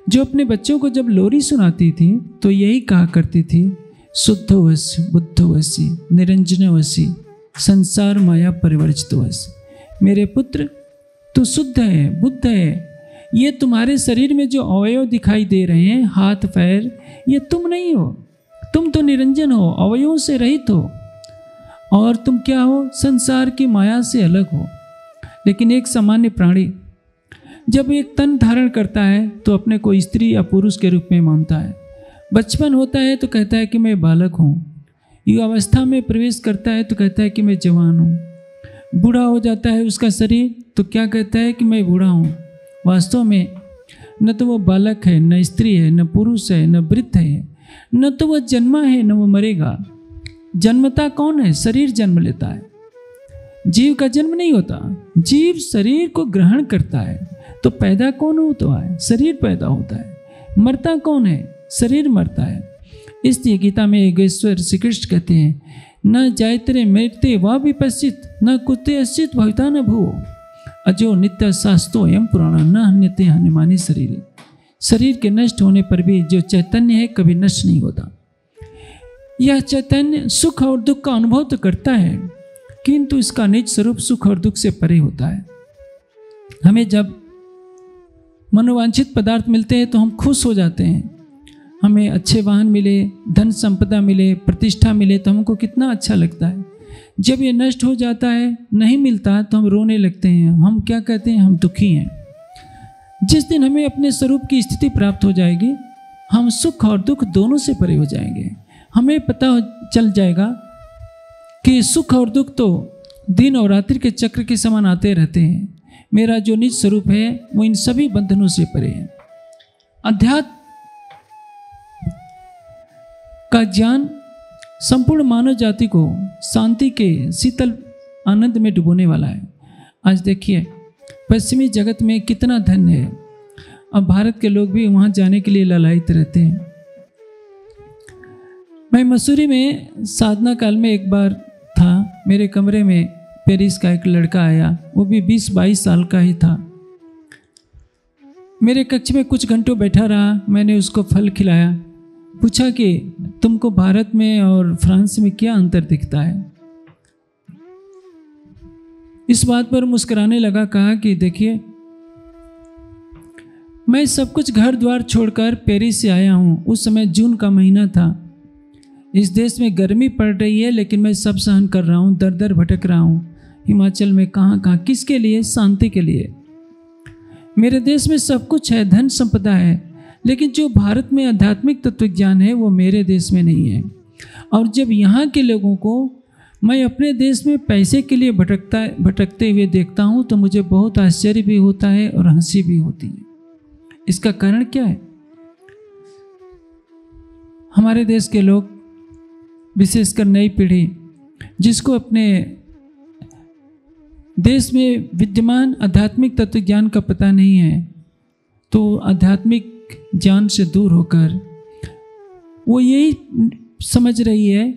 जो अपने बच्चों को जब लोरी सुनाती थी तो यही कहा करती थी, शुद्धवसी बुद्धवसी निरंजनवसी संसार माया परिवर्जितवसी। मेरे पुत्र, तू शुद्ध है, बुद्ध है। ये तुम्हारे शरीर में जो अवयव दिखाई दे रहे हैं, हाथ पैर, ये तुम नहीं हो। तुम तो निरंजन हो, अवयवों से रहित हो। और तुम क्या हो? संसार की माया से अलग हो। लेकिन एक सामान्य प्राणी जब एक तन धारण करता है तो अपने को स्त्री या पुरुष के रूप में मानता है। बचपन होता है तो कहता है कि मैं बालक हूँ। युवावस्था में प्रवेश करता है तो कहता है कि मैं जवान हूँ। बूढ़ा हो जाता है उसका शरीर तो क्या कहता है कि मैं बूढ़ा हूँ। वास्तव में न तो वो बालक है, न स्त्री है, न पुरुष है, न वृद्ध है, न तो वह जन्मा है, न वो मरेगा। जन्मता कौन है? शरीर जन्म लेता है। जीव का जन्म नहीं होता, जीव शरीर को ग्रहण करता है। तो पैदा कौन होता है? शरीर पैदा होता है। मरता कौन है? शरीर मरता है। इसलिए गीता में योगेश्वर श्री कृष्ण कहते हैं, न जायते मृत्य व विपश्चित न कुते अश्चित भविता न भूवो अजो नित्य शास्त्रो एवं पुराण न हन्यते हन्यमानी शरीर। शरीर के नष्ट होने पर भी जो चैतन्य है कभी नष्ट नहीं होता। यह चैतन्य सुख और दुख का अनुभव तो करता है किंतु इसका निज स्वरूप सुख और दुख से परे होता है। हमें जब मनोवांछित पदार्थ मिलते हैं तो हम खुश हो जाते हैं। हमें अच्छे वाहन मिले, धन संपदा मिले, प्रतिष्ठा मिले तो हमको कितना अच्छा लगता है। जब ये नष्ट हो जाता है, नहीं मिलता तो हम रोने लगते हैं। हम क्या कहते हैं? हम दुखी हैं। जिस दिन हमें अपने स्वरूप की स्थिति प्राप्त हो जाएगी, हम सुख और दुख दोनों से परे हो जाएंगे। हमें पता चल जाएगा कि सुख और दुख तो दिन और रात्रि के चक्र के समान आते रहते हैं। मेरा जो निज स्वरूप है वो इन सभी बंधनों से परे है। अध्यात्म का ज्ञान संपूर्ण मानव जाति को शांति के शीतल आनंद में डुबोने वाला है। आज देखिए पश्चिमी जगत में कितना धन है। अब भारत के लोग भी वहाँ जाने के लिए ललायित रहते हैं। मैं मसूरी में साधना काल में एक बार था। मेरे कमरे में पेरिस का एक लड़का आया, वो भी 20-22 साल का ही था। मेरे कक्ष में कुछ घंटों बैठा रहा। मैंने उसको फल खिलाया, पूछा कि तुमको भारत में और फ्रांस में क्या अंतर दिखता है। इस बात पर मुस्कुराने लगा, कहा कि देखिए मैं सब कुछ घर द्वार छोड़कर पेरिस से आया हूँ। उस समय जून का महीना था। इस देश में गर्मी पड़ रही है लेकिन मैं सब सहन कर रहा हूँ, दर दर भटक रहा हूँ। हिमाचल में कहाँ कहाँ, किसके लिए? शांति के लिए। मेरे देश में सब कुछ है, धन संपदा है, लेकिन जो भारत में आध्यात्मिक तत्व ज्ञान है वो मेरे देश में नहीं है। और जब यहाँ के लोगों को मैं अपने देश में पैसे के लिए भटकते हुए देखता हूँ तो मुझे बहुत आश्चर्य भी होता है और हंसी भी होती है। इसका कारण क्या है? हमारे देश के लोग, विशेषकर नई पीढ़ी, जिसको अपने देश में विद्यमान आध्यात्मिक तत्व ज्ञान का पता नहीं है, तो आध्यात्मिक ज्ञान से दूर होकर वो यही समझ रही है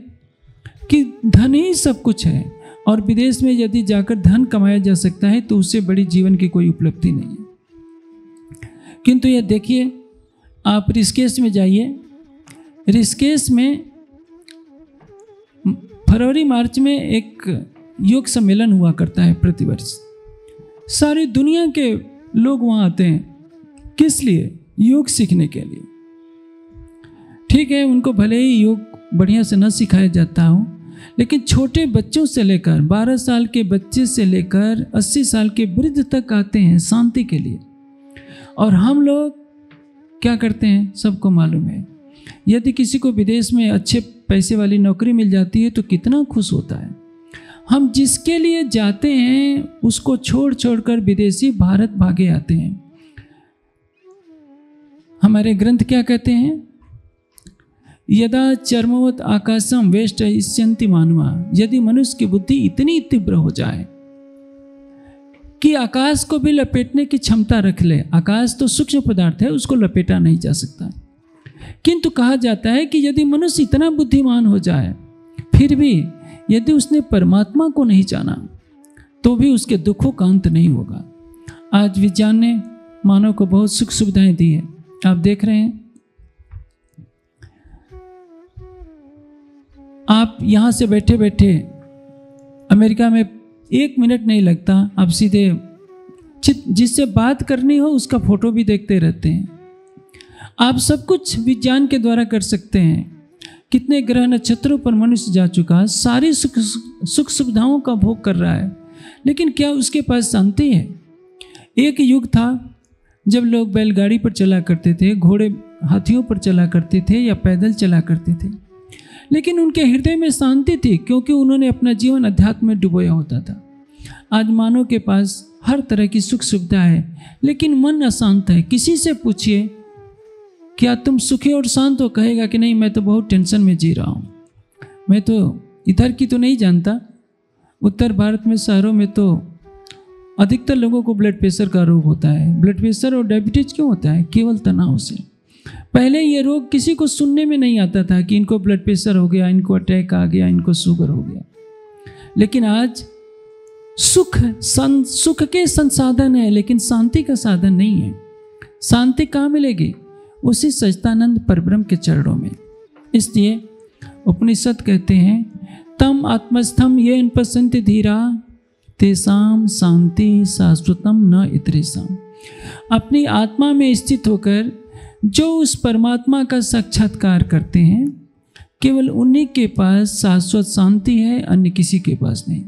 कि धन ही सब कुछ है और विदेश में यदि जाकर धन कमाया जा सकता है तो उससे बड़ी जीवन की कोई उपलब्धि नहीं है। किंतु यह देखिए, आप ऋषिकेश में जाइए। ऋषिकेश में फरवरी मार्च में एक योग सम्मेलन हुआ करता है प्रतिवर्ष। सारी दुनिया के लोग वहाँ आते हैं। किस लिए? योग सीखने के लिए। ठीक है, उनको भले ही योग बढ़िया से न सिखाया जाता हो, लेकिन छोटे बच्चों से लेकर 12 साल के बच्चे से लेकर 80 साल के वृद्ध तक आते हैं शांति के लिए। और हम लोग क्या करते हैं सबको मालूम है। यदि किसी को विदेश में अच्छे पैसे वाली नौकरी मिल जाती है तो कितना खुश होता है। हम जिसके लिए जाते हैं उसको छोड़ छोड़कर विदेशी भारत भागे आते हैं। हमारे ग्रंथ क्या कहते हैं? यदा चर्मवत आकाशम वेष्ट इष्यन्ति मानवा। यदि मनुष्य की बुद्धि इतनी तीव्र हो जाए कि आकाश को भी लपेटने की क्षमता रख ले। आकाश तो सूक्ष्म पदार्थ है, उसको लपेटा नहीं जा सकता, किंतु कहा जाता है कि यदि मनुष्य इतना बुद्धिमान हो जाए फिर भी यदि उसने परमात्मा को नहीं जाना तो भी उसके दुखों का अंत नहीं होगा। आज विज्ञान ने मानव को बहुत सुख सुविधाएं दी है। आप देख रहे हैं, आप यहां से बैठे बैठे अमेरिका में 1 मिनट नहीं लगता, आप सीधे जिससे बात करनी हो उसका फोटो भी देखते रहते हैं। आप सब कुछ विज्ञान के द्वारा कर सकते हैं। कितने ग्रह नक्षत्रों पर मनुष्य जा चुका है, सारी सुख सुविधाओं का भोग कर रहा है, लेकिन क्या उसके पास शांति है? एक युग था जब लोग बैलगाड़ी पर चला करते थे, घोड़े हाथियों पर चला करते थे या पैदल चला करते थे, लेकिन उनके हृदय में शांति थी क्योंकि उन्होंने अपना जीवन अध्यात्म में डुबोया होता था। आज मानव के पास हर तरह की सुख सुविधा है, लेकिन मन अशांत है। किसी से पूछिए क्या तुम सुखी और शांत हो, कहेगा कि नहीं मैं तो बहुत टेंशन में जी रहा हूँ। मैं तो इधर की तो नहीं जानता, उत्तर भारत में शहरों में तो अधिकतर लोगों को ब्लड प्रेशर का रोग होता है। ब्लड प्रेशर और डायबिटीज क्यों होता है? केवल तनाव से। पहले ये रोग किसी को सुनने में नहीं आता था कि इनको ब्लड प्रेशर हो गया, इनको अटैक आ गया, इनको शुगर हो गया, लेकिन आज सुख के संसाधन है लेकिन शांति का साधन नहीं है। शांति कहाँ मिलेगी? उसी सच्चिदानंद परब्रह्म के चरणों में। इसलिए उपनिषद कहते हैं तम आत्मस्थम ये पश्यन्ति धीरा तेसाम शांति शाश्वतम न इतरेसाम। अपनी आत्मा में स्थित होकर जो उस परमात्मा का साक्षात्कार करते हैं केवल उन्हीं के पास शाश्वत शांति है, अन्य किसी के पास नहीं।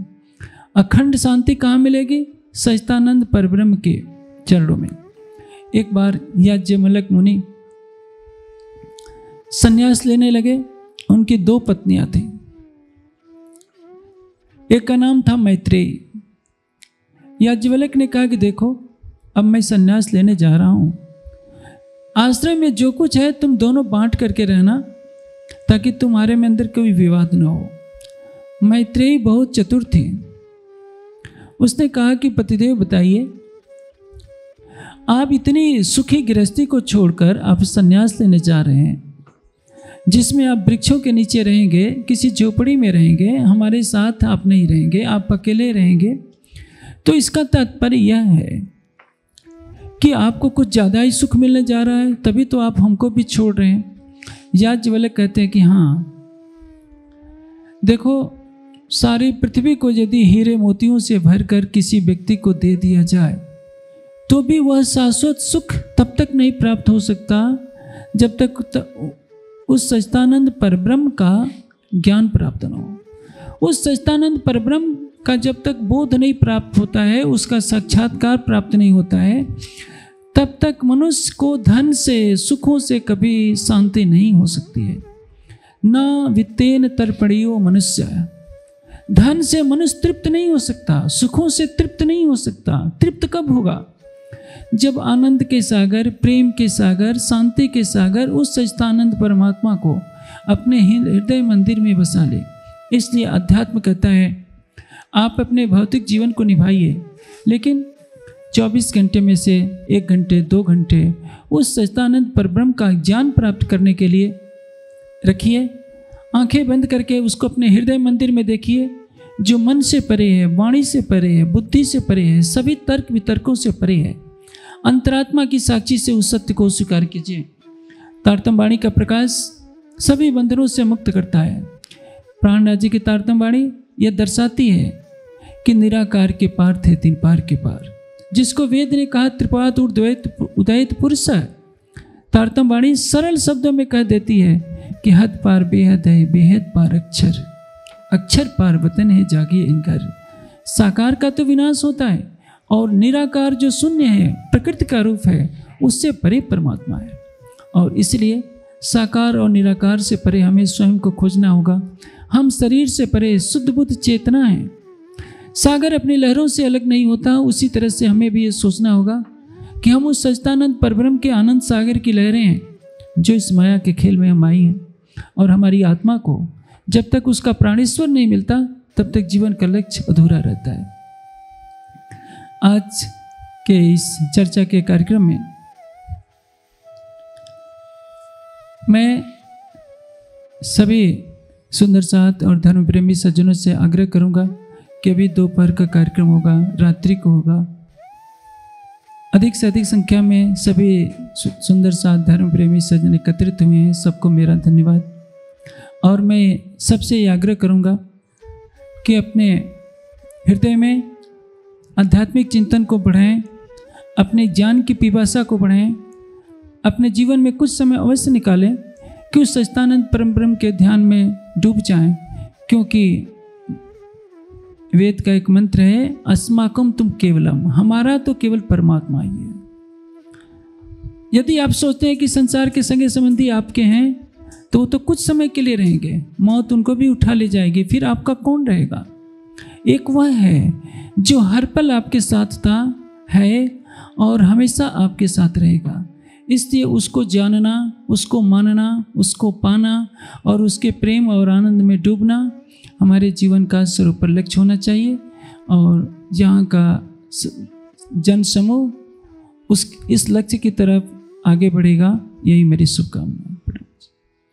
अखंड शांति कहाँ मिलेगी? सच्चिदानंद परब्रह्म के चरणों में। एक बार याज्ञवल्क्य मुनि संन्यास लेने लगे। उनकी 2 पत्नियां थीं। एक का नाम था मैत्रेयी। याज्ञवल्क्य ने कहा कि देखो अब मैं संन्यास लेने जा रहा हूं, आश्रम में जो कुछ है तुम दोनों बांट करके रहना ताकि तुम्हारे में अंदर कोई विवाद न हो। मैत्रेयी बहुत चतुर थी। उसने कहा कि पतिदेव बताइए, आप इतनी सुखी गृहस्थी को छोड़कर आप संन्यास लेने जा रहे हैं जिसमें आप वृक्षों के नीचे रहेंगे, किसी झोपड़ी में रहेंगे, हमारे साथ आप नहीं रहेंगे, आप अकेले रहेंगे, तो इसका तात्पर्य यह है कि आपको कुछ ज़्यादा ही सुख मिलने जा रहा है, तभी तो आप हमको भी छोड़ रहे हैं। याज्ञवल्क्य कहते हैं कि हाँ देखो, सारी पृथ्वी को यदि हीरे मोतियों से भरकर किसी व्यक्ति को दे दिया जाए तो भी वह शाश्वत सुख तब तक नहीं प्राप्त हो सकता जब तक उस सच्चिदानंद परब्रह्म का ज्ञान प्राप्त न हो। उस सच्चिदानंद परब्रह्म का जब तक बोध नहीं प्राप्त होता है, उसका साक्षात्कार प्राप्त नहीं होता है, तब तक मनुष्य को धन से सुखों से कभी शांति नहीं हो सकती है। न वित्तेन तर्पणीयो मनुष्य। धन से मनुष्य तृप्त नहीं हो सकता, सुखों से तृप्त नहीं हो सकता। तृप्त कब होगा? जब आनंद के सागर, प्रेम के सागर, शांति के सागर उस सच्चिदानंद परमात्मा को अपने हृदय मंदिर में बसा ले। इसलिए अध्यात्म कहता है आप अपने भौतिक जीवन को निभाइए, लेकिन 24 घंटे में से 1 घंटे 2 घंटे उस सच्चिदानंद परब्रह्म का ज्ञान प्राप्त करने के लिए रखिए। आंखें बंद करके उसको अपने हृदय मंदिर में देखिए, जो मन से परे है, वाणी से परे है, बुद्धि से परे है, सभी तर्क वितर्कों से परे है। अंतरात्मा की साक्षी से उस सत्य को स्वीकार कीजिए। तारतम्य वाणी का प्रकाश सभी बंधनों से मुक्त करता है। प्राणनाथ जी की तारतम्य वाणी यह दर्शाती है कि निराकार के पार थे 3 पार के पार। जिसको वेद ने कहा त्रिपाद उदयित पुरुष। तारतम वाणी सरल शब्दों में कह देती है कि हद पार बेहद है, बेहद पार अक्षर, अक्षर पार वतन है जागिए इनकर। साकार का तो विनाश होता है और निराकार जो शून्य है, प्रकृति का रूप है, उससे परे परमात्मा है। और इसलिए साकार और निराकार से परे हमें स्वयं को खोजना होगा। हम शरीर से परे शुद्ध बुद्ध चेतना है। सागर अपनी लहरों से अलग नहीं होता, उसी तरह से हमें भी ये सोचना होगा कि हम उस सच्चिदानंद परब्रह्म के आनंद सागर की लहरें हैं, जो इस माया के खेल में हम आई हैं। और हमारी आत्मा को जब तक उसका प्राणेश्वर नहीं मिलता, तब तक जीवन का लक्ष्य अधूरा रहता है। आज के इस चर्चा के कार्यक्रम में मैं सभी सुंदर साथ और धर्म प्रेमी सज्जनों से आग्रह करूंगा कि अभी दोपहर का कार्यक्रम होगा, रात्रि को होगा। अधिक से अधिक संख्या में सभी सुंदर साथ धर्म प्रेमी सज्जन एकत्रित हुए हैं। सबको मेरा धन्यवाद। और मैं सबसे ये आग्रह करूंगा कि अपने हृदय में आध्यात्मिक चिंतन को बढ़ाएं, अपने ज्ञान की पिपासा को बढ़ाएं, अपने जीवन में कुछ समय अवश्य निकालें कि उस सच्चिदानंद परम ब्रह्म के ध्यान में डूब जाएं। क्योंकि वेद का एक मंत्र है, अस्माकम तुम केवलम, हमारा तो केवल परमात्मा ही है। यदि आप सोचते हैं कि संसार के संगे संबंधी आपके हैं, तो वो तो कुछ समय के लिए रहेंगे, मौत उनको भी उठा ले जाएगी, फिर आपका कौन रहेगा? एक वह है जो हर पल आपके साथ था, है और हमेशा आपके साथ रहेगा। इसलिए उसको जानना, उसको मानना, उसको पाना और उसके प्रेम और आनंद में डूबना हमारे जीवन का सर्वोपरि लक्ष्य होना चाहिए। और यहाँ का जन समूह इस लक्ष्य की तरफ आगे बढ़ेगा, यही मेरी शुभकामना।